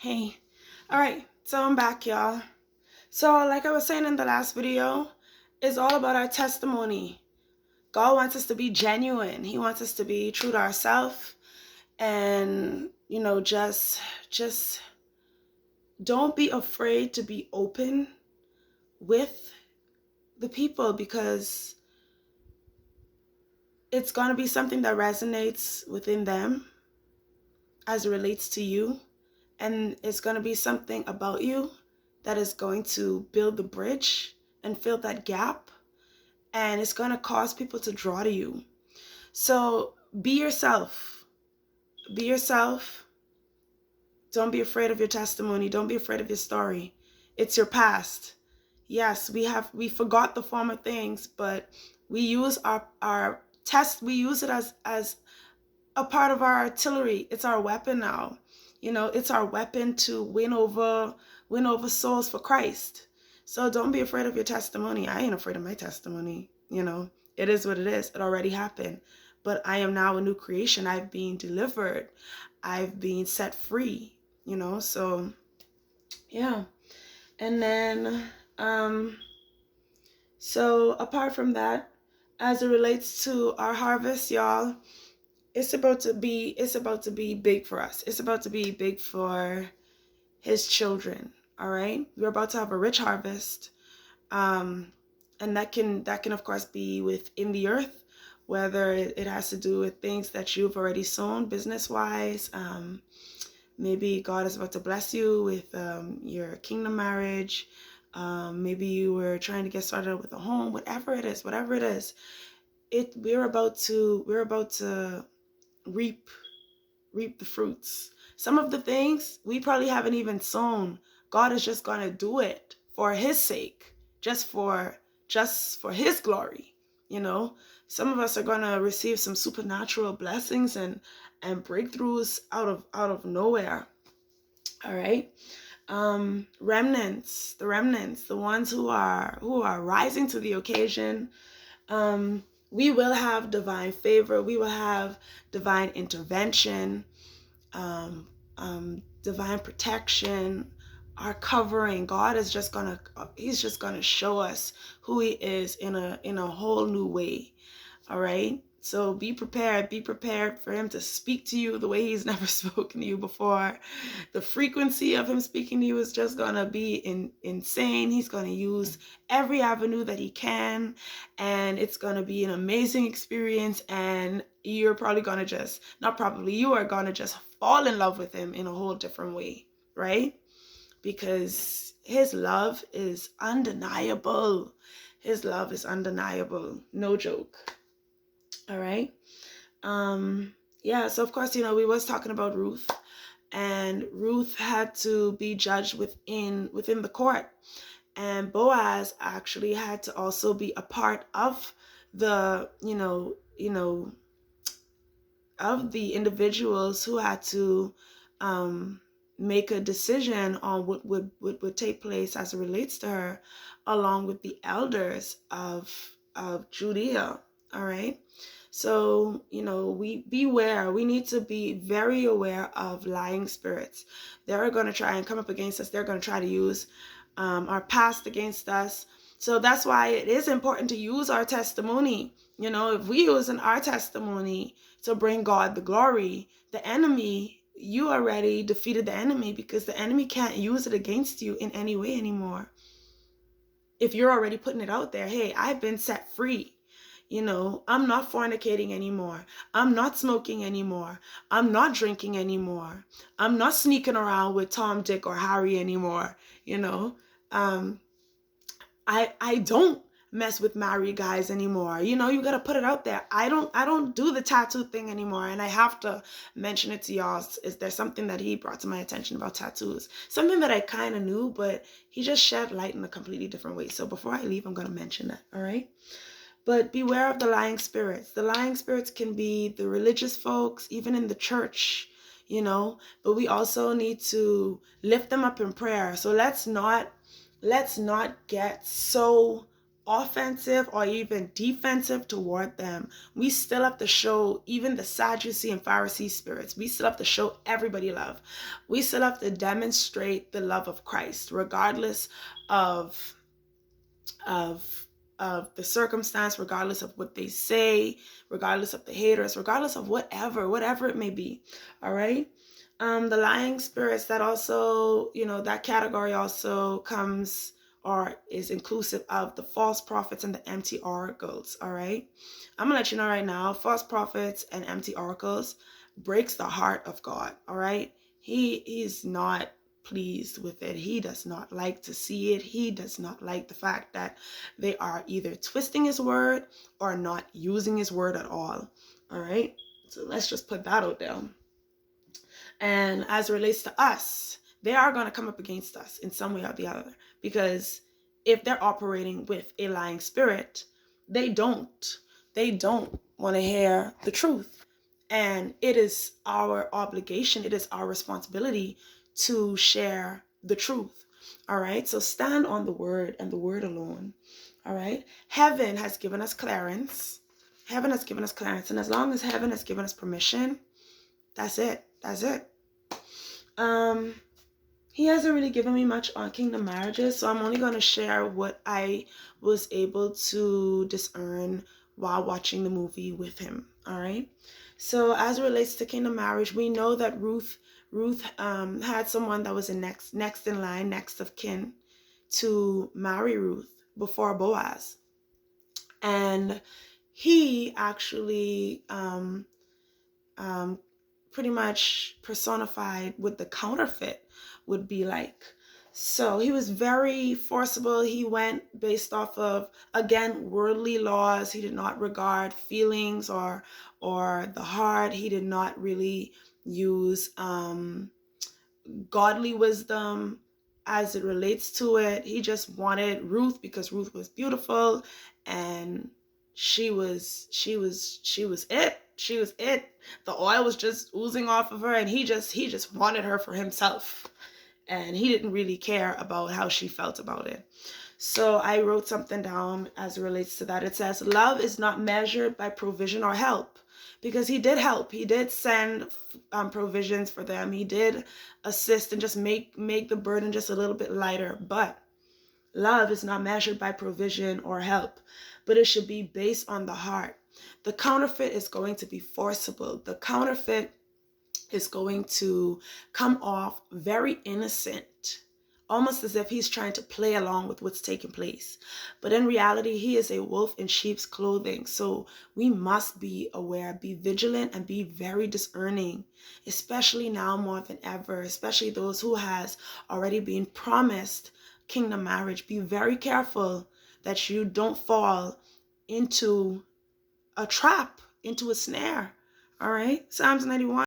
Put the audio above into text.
Hey, all right, so I'm back, y'all. So, like I was saying in the last video, it's all about our testimony. God wants us to be genuine. He wants us to be true to ourselves, and just don't be afraid to be open with the people, because it's going to be something that resonates within them as it relates to you, and it's going to be something about you that is going to build the bridge and fill that gap, and it's going to cause people to draw to you. So be yourself. Be yourself. Don't be afraid of your testimony. Don't be afraid of your story. It's your past. Yes, we forgot the former things, but we use our test, we use it as a part of our artillery. It's our weapon now. It's our weapon to win over souls for Christ. So don't be afraid of your testimony. I ain't afraid of my testimony. It is what it is. It already happened. But I am now a new creation. I've been delivered. I've been set free. So yeah. And then so apart from that, as it relates to our harvest, y'all, it's about to be big for us. It's about to be big for his children. All right, we're about to have a rich harvest, and that can of course be within the earth, whether it has to do with things that you've already sown business wise. Maybe God is about to bless you with your kingdom marriage. Maybe you were trying to get started with a home. Whatever it is, we're about to reap the fruits. Some of the things we probably haven't even sown. God is just going to do it for his sake, just for his glory. Some of us are going to receive some supernatural blessings and breakthroughs out of nowhere. All right. Remnants, the ones who are rising to the occasion. We will have divine favor. We will have divine intervention, divine protection, our covering. God is he's just gonna show us who he is in a whole new way. All right. So be prepared for him to speak to you the way he's never spoken to you before. The frequency of him speaking to you is just going to be insane. He's going to use every avenue that he can, and it's going to be an amazing experience. And you're probably going to you are going to just fall in love with him in a whole different way, right? Because his love is undeniable. His love is undeniable. No joke. All right. Yeah, so of course, we was talking about Ruth, and Ruth had to be judged within the court, and Boaz actually had to also be a part of the of the individuals who had to make a decision on what would take place as it relates to her, along with the elders of Judea. All right. So, we beware. We need to be very aware of lying spirits. They're going to try and come up against us. They're going to try to use our past against us. So that's why it is important to use our testimony. If we use our testimony to bring God the glory, the enemy, you already defeated the enemy, because the enemy can't use it against you in any way anymore. If you're already putting it out there, hey, I've been set free. I'm not fornicating anymore. I'm not smoking anymore. I'm not drinking anymore. I'm not sneaking around with Tom, Dick, or Harry anymore. I don't mess with married guys anymore. You got to put it out there. I don't do the tattoo thing anymore. And I have to mention it to y'all. Is there something that he brought to my attention about tattoos? Something that I kind of knew, but he just shed light in a completely different way. So before I leave, I'm going to mention that. All right. But beware of the lying spirits. The lying spirits can be the religious folks, even in the church, but we also need to lift them up in prayer. So let's not get so offensive or even defensive toward them. We still have to show even the Sadducee and Pharisee spirits. We still have to show everybody love. We still have to demonstrate the love of Christ, regardless of of the circumstance, regardless of what they say, regardless of the haters, regardless of whatever it may be. All right. The lying spirits, that also, that category also comes or is inclusive of the false prophets and the empty oracles. All right. I'm gonna let you know right now, false prophets and empty oracles breaks the heart of God. All right. He's not pleased with it. He does not like to see it. He does not like the fact that they are either twisting his word or not using his word at all. All right. So let's just put that out there. And as it relates to us, they are going to come up against us in some way or the other, because if they're operating with a lying spirit, they don't want to hear the truth. And it is our obligation, it is our responsibility to share the truth. All right. So stand on the word and the word alone. All right. Heaven has given us clearance. Heaven has given us clearance. And as long as heaven has given us permission, that's it. That's it. He hasn't really given me much on kingdom marriages, so I'm only going to share what I was able to discern while watching the movie with him. All right. So as it relates to kingdom marriage, we know that Ruth had someone that was next in line, next of kin to marry Ruth before Boaz, and he actually pretty much personified what the counterfeit would be like. So he was very forcible. He went based off of, again, worldly laws. He did not regard feelings or the heart. He did not really use godly wisdom as it relates to it. He just wanted Ruth because Ruth was beautiful, and she was it. She was it. The oil was just oozing off of her, and he just wanted her for himself, and he didn't really care about how she felt about it. So I wrote something down as it relates to that. It says, love is not measured by provision or help, because he did help. He did send provisions for them. He did assist and just make the burden just a little bit lighter. But love is not measured by provision or help, but it should be based on the heart. The counterfeit is going to be forcible. The counterfeit is going to come off very innocent, almost as if he's trying to play along with what's taking place. But in reality, he is a wolf in sheep's clothing. So we must be aware, be vigilant, and be very discerning, especially now more than ever, especially those who has already been promised kingdom marriage. Be very careful that you don't fall into a trap, into a snare. All right. Psalms 91.